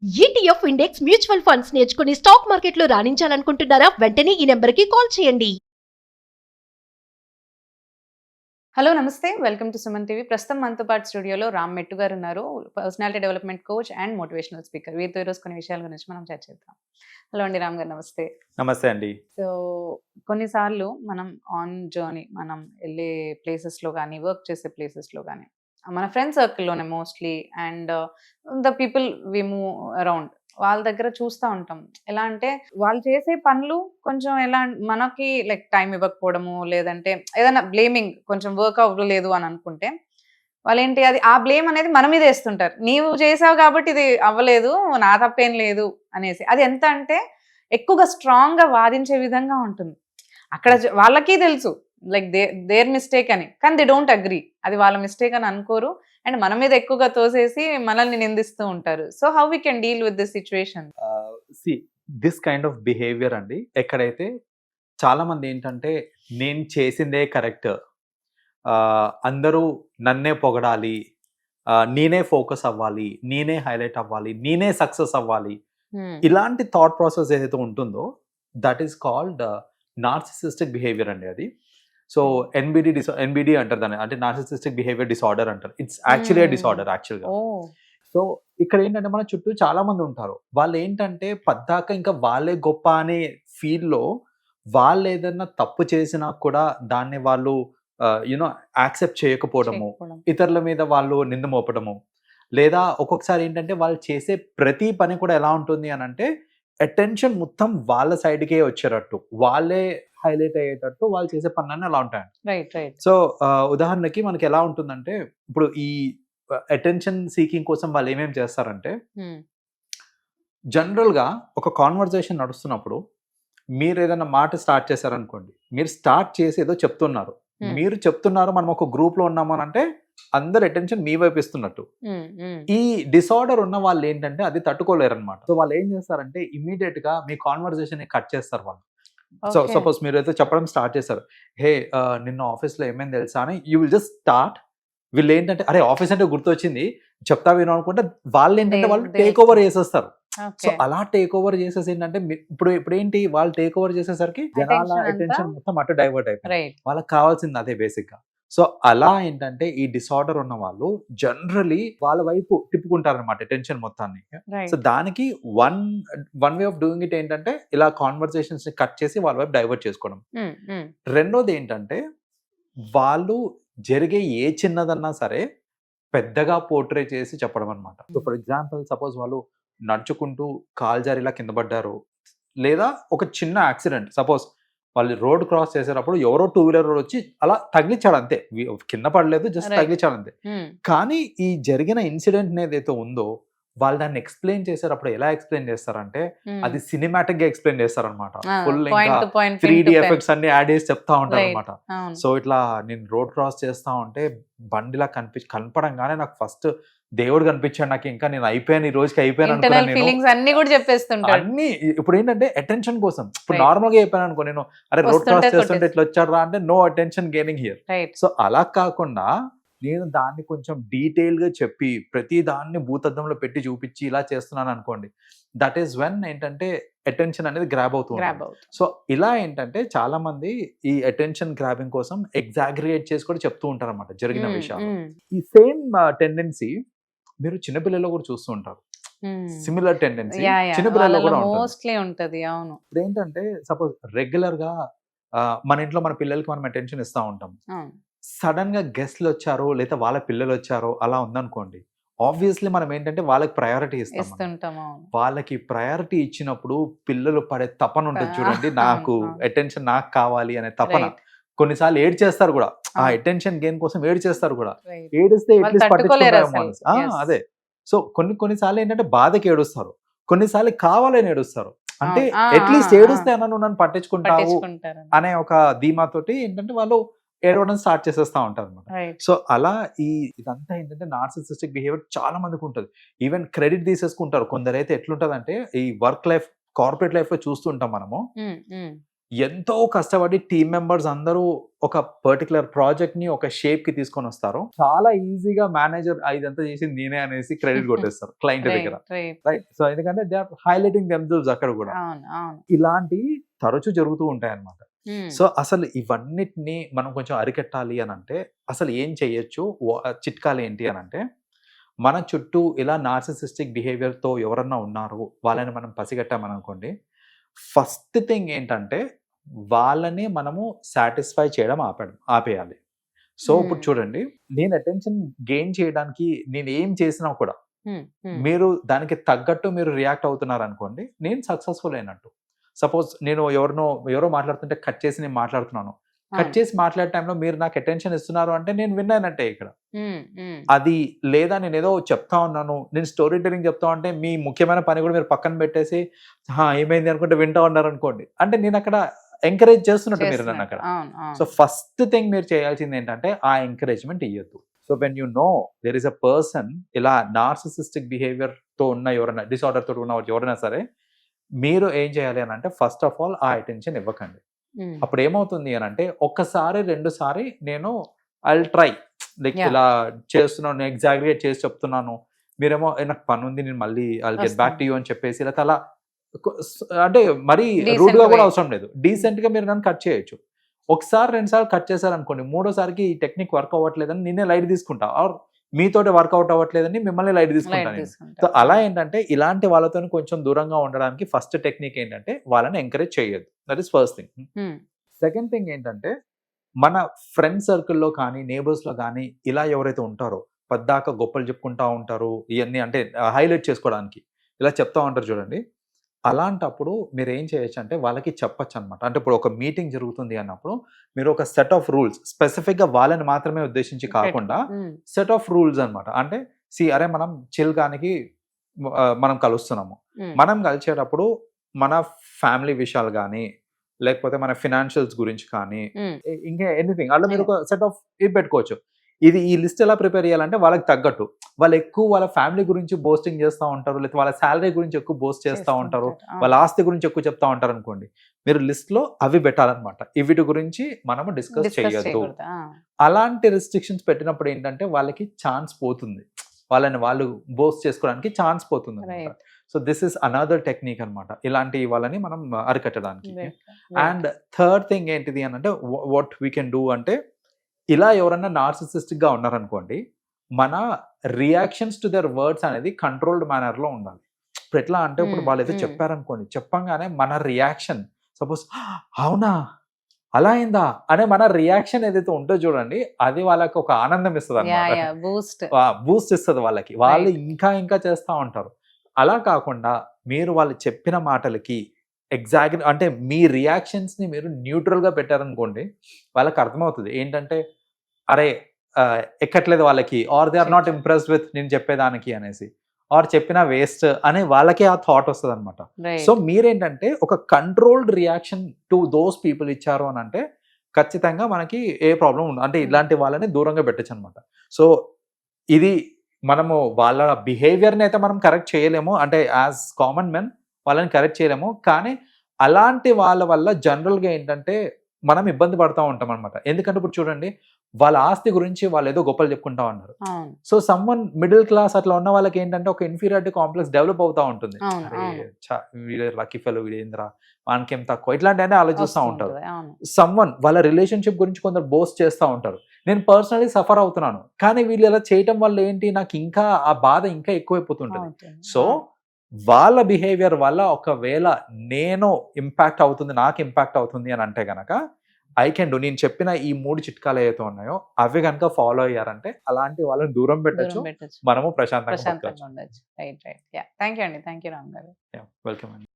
ETF index mutual funds నేర్చుకుని stock మార్కెట్లో రాణించాలనుకుంటున్నారా? వెంటనే ఈ నెంబర్కి కాల్ చేయండి. హలో నమస్తే, వెల్కమ్ టు సుమన్ టీవీ. ప్రస్తుతం మనతో పాటు స్టూడియోలో రామ్ మెట్టు గారు ఉన్నారు. Personality development coach and motivational speaker. వీరితో ఈరోజు కొన్ని విషయాల గురించి మనం చర్చిద్దాం. హలో అండి, రామ్ గారు నమస్తే. నమస్తే అండి. సో కొన్నిసార్లు మనం ఆన్ జర్నీ, మనం వెళ్ళే ప్లేసెస్లో కానీ, వర్క్ చేసే ప్లేసెస్లో కానీ, మన ఫ్రెండ్ సర్కిల్లోనే mostly and the people we move around వాళ్ళ దగ్గర చూస్తూ ఉంటాం. ఎలా అంటే వాళ్ళు చేసే పనులు కొంచెం ఎలా మనకి లైక్ టైం ఇవ్వకపోవడము, లేదంటే ఏదైనా బ్లేమింగ్, కొంచెం వర్క్ అవ్వలేదు అని అనుకుంటే వాళ్ళు ఏంటి, అది ఆ బ్లేమ్ అనేది మన మీద వేస్తుంటారు. నీవు చేసావు కాబట్టి ఇది అవ్వలేదు, నా తప్పేం లేదు అనేసి. అది ఎంత అంటే ఎక్కువగా స్ట్రాంగ్గా వాదించే విధంగా ఉంటుంది. అక్కడ వాళ్ళకి తెలుసు లైక్ దేర్ మిస్టేక్ అని, కానీ దే డోంట్ అగ్రీ, అది వాళ్ళ మిస్టేక్ అని అనుకోరు. అండ్ మన మీద ఎక్కువగా తోసేసి మనల్ని నిందిస్తూ ఉంటారు. So how we can deal with this situation? This kind of behaviour అండి, ఎక్కడైతే చాలా మంది ఏంటంటే నేను చేసిందే కరెక్ట్, అందరూ నన్నే పొగడాలి, నేనే ఫోకస్ అవ్వాలి, నేనే హైలైట్ అవ్వాలి, నేనే సక్సెస్ అవ్వాలి, ఇలాంటి థాట్ ప్రాసెస్ ఏదైతే ఉంటుందో that is called narcissistic behaviour అండి. అది సో ఎన్బిడి అంటారు దాన్ని, అంటే నార్సిసిస్టిక్ బిహేవియర్ డిసార్డర్ అంటారు. ఇట్స్ యాక్చువల్లీ డిసార్డర్ యాక్చువల్గా. సో ఇక్కడ ఏంటంటే మన చుట్టూ చాలా మంది ఉంటారు, వాళ్ళు ఏంటంటే పద్దాక ఇంకా వాళ్ళే గొప్ప అనే ఫీల్లో వాళ్ళు ఏదైనా తప్పు చేసినా కూడా దాన్ని వాళ్ళు యూనో యాక్సెప్ట్ చేయకపోవడము, ఇతరుల మీద వాళ్ళు నింద మోపడము, లేదా ఒక్కొక్కసారి ఏంటంటే వాళ్ళు చేసే ప్రతి పని కూడా ఎలా ఉంటుంది అని అంటే అటెన్షన్ మొత్తం వాళ్ళ సైడ్కే వచ్చేటట్టు, వాళ్ళే హైలైట్ అయ్యేటట్టు వాళ్ళు చేసే పనులన్నీ అలా ఉంటాయి. సో ఉదాహరణకి మనకి ఎలా ఉంటుందంటే, ఇప్పుడు ఈ అటెన్షన్ సీకింగ్ కోసం వాళ్ళు ఏమేమి చేస్తారంటే, జనరల్గా ఒక కాన్వర్జేషన్ నడుస్తున్నప్పుడు మీరు ఏదైనా మాట స్టార్ట్ చేశారనుకోండి, మీరు స్టార్ట్ చేసి ఏదో చెప్తున్నారు, మీరు చెప్తున్నారు, మనం ఒక గ్రూప్ లో ఉన్నాము అని అంటే అందరు అటెన్షన్ మీ వైపు ఇస్తున్నట్టు. ఈ డిసార్డర్ ఉన్న వాళ్ళు ఏంటంటే అది తట్టుకోలేరు అనమాట. సో వాళ్ళు ఏం చేస్తారంటే ఇమీడియట్ గా మీ కాన్వర్జేషన్ కట్ చేస్తారు వాళ్ళు. సో సపోజ్ మీరు అయితే చెప్పడం స్టార్ట్ చేస్తారు, హే నిన్న ఆఫీస్ లో ఏమైంది తెలుసా అని, యూ విల్ జస్ట్ స్టార్ట్. వీళ్ళు ఏంటంటే అరే ఆఫీస్ అంటే గుర్తొచ్చింది చెప్తా విను అనుకుంటే వాళ్ళు ఏంటంటే వాళ్ళు టేక్ ఓవర్ చేసేస్తారు. సో అలా టేక్ ఓవర్ చేసేసి ఏంటంటే ఇప్పుడు ఏంటి, వాళ్ళు టేక్ ఓవర్ చేసేసరికి జనాల అటెన్షన్ మొత్తం అటు డైవర్ట్ అయిపోయింది. వాళ్ళకి కావాల్సింది అదే బేసిక్ గా. సో అలా ఏంటంటే ఈ డిసార్డర్ ఉన్న వాళ్ళు జనరలీ వాళ్ళ వైపు తిప్పుకుంటారు అనమాట అటెన్షన్ మొత్తాన్ని. సో దానికి one way of doing it ఏంటంటే ఇలా కాన్వర్సేషన్స్ ని కట్ చేసి వాళ్ళ వైపు డైవర్ట్ చేసుకోవడం. రెండోది ఏంటంటే వాళ్ళు జరిగే ఏ చిన్నదన్నా సరే పెద్దగా పోర్ట్రే చేసి చెప్పడం అనమాట. సో ఫర్ ఎగ్జాంపుల్ సపోజ్ వాళ్ళు నడుచుకుంటూ కాల్ జారి ఇలా కింద పడ్డారు, లేదా ఒక చిన్న యాక్సిడెంట్, సపోజ్ వాళ్ళు రోడ్ క్రాస్ చేసేటప్పుడు ఎవరో టూ వీలర్ రోడ్ వచ్చి అలా తగిలించాడు అంతే, కింద పడలేదు, జస్ట్ తగిలించాడు అంతే. కానీ ఈ జరిగిన ఇన్సిడెంట్ ఏదైతే ఉందో వాళ్ళు దాన్ని ఎక్స్ప్లెయిన్ చేసేటప్పుడు ఎలా ఎక్స్ప్లెయిన్ చేస్తారంటే అది సినిమాటిక్ గా ఎక్స్ప్లెయిన్ చేస్తారనమాట. ఫుల్ ఇంకా 3D ఎఫెక్ట్స్ అన్ని యాడ్ చేసి చెప్తా ఉంటారు అనమాట. సో ఇట్లా నేను రోడ్ క్రాస్ చేస్తా ఉంటే బండిలా కనపడంగానే నాకు ఫస్ట్ దేవుడు కనిపించాడు, నాకు ఇంకా నేను అయిపోయాను, ఈ రోజుకి అయిపోయాను అన్ని. ఇప్పుడు ఏంటంటే అటెన్షన్ కోసం, ఇప్పుడు నార్మల్ గా అయిపోయాను అనుకో నేను, అరే రోడ్ క్రాస్ చేస్తుంటే ఇట్లా వచ్చాడు రా అంటే no attention gaining here. So అలా కాకుండా నేను దాన్ని కొంచెం డీటెయిల్ గా చెప్పి ప్రతి దాన్ని భూతద్దంలో పెట్టి చూపించి ఇలా చేస్తున్నాను అనుకోండి, దట్ ఈస్ వెన్ ఏంటంటే అటెన్షన్ అనేది గ్రాబ్ అవుతుంది. సో ఇలా ఏంటంటే చాలా మంది ఈ అటెన్షన్ గ్రాబింగ్ కోసం ఎగ్జాగ్రియేట్ చేసి కూడా చెప్తూ ఉంటారు అనమాట జరిగిన విషయాలు. ఈ సేమ్ టెండెన్సీ మీరు చిన్నపిల్లల్లో కూడా చూస్తూ ఉంటారు. సిమిలర్ టెండెన్సీ చిన్నపిల్లల్లో కూడా ఉంటుంది. ఇప్పుడు ఏంటంటే సపోజ్ రెగ్యులర్ గా మన ఇంట్లో మన పిల్లలకి మనం అటెన్షన్ ఇస్తా ఉంటాం. సడన్ గా గెస్ట్లు వచ్చారో లేదా వాళ్ళ పిల్లలు వచ్చారో అలా ఉందనుకోండి, ఆబ్వియస్లీ మనం ఏంటంటే వాళ్ళకి ప్రయారిటీ ఇస్తాం. వాళ్ళకి ప్రయారిటీ ఇచ్చినప్పుడు పిల్లలు పడే తపన ఉంటుంది చూడండి, నాకు అటెన్షన్ నాకు కావాలి అనే తపన. కొన్నిసార్లు ఏడ్ చేస్తారు కూడా, ఆ అటెన్షన్ గెయిన్ కోసం ఏడ్ చేస్తారు కూడా. ఏడిస్తే ఎట్లీస్ట్ పట్టించుకుంటారు. అదే. సో కొన్నిసార్లు ఏంటంటే బాధకి ఏడుస్తారు, కొన్నిసార్లు కావాలని ఏడుస్తారు. అంటే అట్లీస్ట్ ఏడుస్తే అన్న నన్ను పట్టించుకుంటావు అనే ఒక ధీమాతోటి ఏంటంటే వాళ్ళు ఏడవడం స్టార్ట్ చేసేస్తా ఉంటారు అనమాట. సో అలా ఇదంతా ఏంటంటే నార్సిసిస్టిక్ బిహేవియర్ చాలా మందికి ఉంటుంది. ఈవెన్ క్రెడిట్ తీసేసుకుంటారు. కొందరైతే ఎట్లుంటదంటే ఈ వర్క్ లైఫ్, కార్పొరేట్ లైఫ్ లో చూస్తుంటాం మనము, ఎంతో కష్టపడి టీమ్ మెంబర్స్ అందరూ ఒక పర్టికులర్ ప్రాజెక్ట్ ని ఒక షేప్ కి తీసుకొని వస్తారు. చాలా ఈజీగా మేనేజర్ ఇదంతా చేసింది నేనే అనేసి క్రెడిట్ కొట్టేస్తారు క్లయింట్ దగ్గర. రైట్. సో ఎందుకంటే దే ఆర్ హైలైటింగ్ దెమ్సెల్వ్స్ అక్కడ కూడా. ఇలాంటి తరచూ జరుగుతూ ఉంటాయి అన్నమాట. సో అసలు ఇవన్నిటిని మనం కొంచెం అరికట్టాలి అని అంటే అసలు ఏం చేయొచ్చు, చిట్కాలు ఏంటి అని అంటే, మన చుట్టూ ఇలా నార్సిసిస్టిక్ బిహేవియర్ తో ఎవరన్నా ఉన్నారు, వాళ్ళని మనం పసిగట్టామనుకోండి, ఫస్ట్ థింగ్ ఏంటంటే వాళ్ళని మనము సాటిస్ఫై చేయడం ఆపేయాలి. సో ఇప్పుడు చూడండి, నేను అటెన్షన్ గెయిన్ చేయడానికి నేను ఏం చేసినా కూడా మీరు దానికి తగ్గట్టు మీరు రియాక్ట్ అవుతున్నారు అనుకోండి, నేను సక్సెస్ఫుల్ అయినట్టు. సపోజ్ నేను ఎవరో మాట్లాడుతుంటే కట్ చేసి నేను మాట్లాడుతున్నాను, కట్ చేసి మాట్లాడే టైంలో మీరు నాకు అటెన్షన్ ఇస్తున్నారు అంటే నేను విన్ అయినట్టే ఇక్కడ. అది లేదా నేను ఏదో చెప్తా ఉన్నాను, నేను స్టోరీ టెలింగ్ చెప్తా ఉంటే మీ ముఖ్యమైన పని కూడా మీరు పక్కన పెట్టేసి ఏమైంది అనుకుంటే వింటా ఉన్నారు అనుకోండి, అంటే నేను అక్కడ ఎంకరేజ్ చేస్తున్నట్టు మీరు నన్ను అక్కడ. సో ఫస్ట్ థింగ్ మీరు చేయాల్సింది ఏంటంటే ఆ ఎంకరేజ్మెంట్ ఇవ్వద్దు. So when you know there is a person ఇలా నార్సిసిస్టిక్ బిహేవియర్ తో ఉన్న ఎవరైనా, డిసార్డర్ తో ఉన్న ఎవరైనా సరే, మీరు ఏం చేయాలి అని అంటే ఫస్ట్ ఆఫ్ ఆల్ ఆ అటెన్షన్ ఇవ్వకండి. అప్పుడు ఏమవుతుంది అని అంటే ఒక్కసారి 2 సారి నేను ఐ ట్రై లైక్ ఇలా చేస్తున్నాను, ఎగ్జాగ్రేట్ చేసి చెప్తున్నాను, మీరేమో నాకు పని ఉంది నేను మళ్ళీ I get back to you అని చెప్పేసి ఇలా అలా అంటే మరీ రూడ్ గా కూడా అవసరం లేదు, డీసెంట్ గా మీరు నన్ను కట్ చేయొచ్చు. ఒకసారి 2 సార్లు కట్ చేశారు అనుకోండి, 3వ సారికి ఈ టెక్నిక్ వర్క్ అవ్వట్లేదని నేనే లైట్ తీసుకుంటా, ఆర్ మీతోటి వర్కౌట్ అవ్వట్లేదని మిమ్మల్ని లైట్ తీసుకుంటాను. సో అలా ఏంటంటే ఇలాంటి వాళ్ళతో కొంచెం దూరంగా ఉండడానికి ఫస్ట్ టెక్నిక్ ఏంటంటే వాళ్ళని ఎంకరేజ్ చేయొద్దు. That is first thing. Second thing ఏంటంటే మన ఫ్రెండ్ సర్కిల్లో కానీ నేబర్స్ లో కానీ ఇలా ఎవరైతే ఉంటారో పద్దాక గొప్పలు చెప్పుకుంటా ఉంటారు, ఇవన్నీ అంటే హైలైట్ చేసుకోవడానికి ఇలా చెప్తా ఉంటారు చూడండి, అలాంటప్పుడు మీరు ఏం చేయొచ్చు అంటే వాళ్ళకి చెప్పచ్చు అనమాట. అంటే ఇప్పుడు ఒక మీటింగ్ జరుగుతుంది అన్నప్పుడు మీరు ఒక సెట్ ఆఫ్ రూల్స్, స్పెసిఫిక్ గా వాళ్ళని మాత్రమే ఉద్దేశించి కాకుండా సెట్ ఆఫ్ రూల్స్ అనమాట. అంటే అరే మనం చిల్గానికి మనం కలుస్తున్నాము, మనం కలిసేటప్పుడు మన ఫ్యామిలీ విషయాలు కానీ లేకపోతే మన ఫినాన్షియల్స్ గురించి కానీ ఇంకా ఎనీథింగ్ అలా మీరు ఒక సెట్ ఆఫ్ ఇది పెట్టుకోవచ్చు. ఈ లిస్ట్ ఎలా ప్రిపేర్ చేయాలంటే వాళ్ళకి తగ్గట్టు, వాళ్ళు ఎక్కువ వాళ్ళ ఫ్యామిలీ గురించి బోస్టింగ్ చేస్తూ ఉంటారు, లేకపోతే వాళ్ళ శాలరీ గురించి ఎక్కువ బోస్ట్ చేస్తూ ఉంటారు, వాళ్ళ ఆస్తి గురించి ఎక్కువ చెప్తా ఉంటారు అనుకోండి, మీరు లిస్ట్ లో అవి పెట్టాలన్నమాట. వీటి గురించి మనము డిస్కస్ చేయొద్దు. అలాంటి రిస్ట్రిక్షన్స్ పెట్టినప్పుడు ఏంటంటే వాళ్ళకి ఛాన్స్ పోతుంది, వాళ్ళని వాళ్ళు బోస్ట్ చేసుకోవడానికి ఛాన్స్ పోతుంది అనమాట. So this is another technique అనమాట ఇలాంటి వాళ్ళని మనం అరికట్టడానికి. అండ్ థర్డ్ థింగ్ ఏంటిది అని అంటే వాట్ వీ కెన్ డూ అంటే, ఇలా ఎవరన్నా నార్సిసిస్టిక్ గా ఉన్నారనుకోండి, మన రియాక్షన్స్ టు దర్ వర్డ్స్ అనేది కంట్రోల్డ్ మేనర్ లో ఉండాలి. ఇప్పుడు ఎట్లా అంటే ఇప్పుడు వాళ్ళు ఏదో చెప్పారనుకోండి, చెప్పంగానే మన రియాక్షన్ సపోజ్ అవునా అలా అయిందా అనే మన రియాక్షన్ ఏదైతే ఉంటుందో చూడండి, అది వాళ్ళకి ఒక ఆనందం ఇస్తుంది అన్నమాట, బూస్ట్ ఇస్తుంది వాళ్ళకి, వాళ్ళు ఇంకా ఇంకా చేస్తూ ఉంటారు. అలా కాకుండా మీరు వాళ్ళు చెప్పిన మాటలకి ఎగ్జాక్ట్ అంటే మీ రియాక్షన్స్ ని మీరు న్యూట్రల్ గా పెట్టారనుకోండి, వాళ్ళకి అర్థమవుతుంది ఏంటంటే అరే ఎక్కట్లేదు వాళ్ళకి, or they are not impressed with నేను చెప్పేదానికి అనేసి, ఆర్ చెప్పిన వేస్ట్ అనే వాళ్ళకే ఆ థాట్ వస్తుంది అనమాట. సో మీరేంటంటే ఒక controlled reaction to those people ఇచ్చారు అని అంటే ఖచ్చితంగా మనకి ఏ ప్రాబ్లం ఉండదు, అంటే ఇలాంటి వాళ్ళని దూరంగా పెట్టచ్చు అనమాట. సో ఇది మనము వాళ్ళ బిహేవియర్ని అయితే మనం కరెక్ట్ చేయలేము, అంటే యాజ్ కామన్ మెన్ వాళ్ళని కరెక్ట్ చేయలేము, కానీ అలాంటి వాళ్ళ వల్ల జనరల్గా ఏంటంటే మనం ఇబ్బంది పడుతూ ఉంటాం అనమాట. ఎందుకంటే ఇప్పుడు చూడండి, వాళ్ళ ఆస్తి గురించి వాళ్ళు ఏదో గొప్పలు చెప్పుకుంటా ఉన్నారు. సో సమ్వన్ మిడిల్ క్లాస్ అట్లా ఉన్న వాళ్ళకి ఏంటంటే ఒక ఇన్ఫీరియారిటీ కాంప్లెక్స్ డెవలప్ అవుతా ఉంటుంది. లక్కీ ఫెలో వీడేంద్రా మనకేం తక్కువ ఇట్లాంటివన్నీ ఆలోచిస్తూ ఉంటారు. సమ్వన్ వాళ్ళ రిలేషన్షిప్ గురించి కొందరు బోస్ట్ చేస్తూ ఉంటారు, నేను పర్సనలీ సఫర్ అవుతున్నాను, కానీ వీళ్ళు ఇలా చేయటం వల్ల ఏంటి నాకు ఇంకా ఆ బాధ ఇంకా ఎక్కువైపోతుంటుంది. సో వాళ్ళ బిహేవియర్ వల్ల ఒకవేళ నేను ఇంపాక్ట్ అవుతుంది, నాకు ఇంపాక్ట్ అవుతుంది అని అంటే గనక ఐ కెన్ డూ, నేను చెప్పిన ఈ 3 చిట్కాలు ఏవైతే ఉన్నాయో అవి కనుక ఫాలో అయ్యారంటే అలాంటి వాళ్ళని దూరం పెట్టచ్చు, మనము ప్రశాంతంగా ఉండొచ్చు. Right right. థ్యాంక్ యూ అండి, థ్యాంక్ యూ రామ్ గారు. వెల్కమ్ అండి.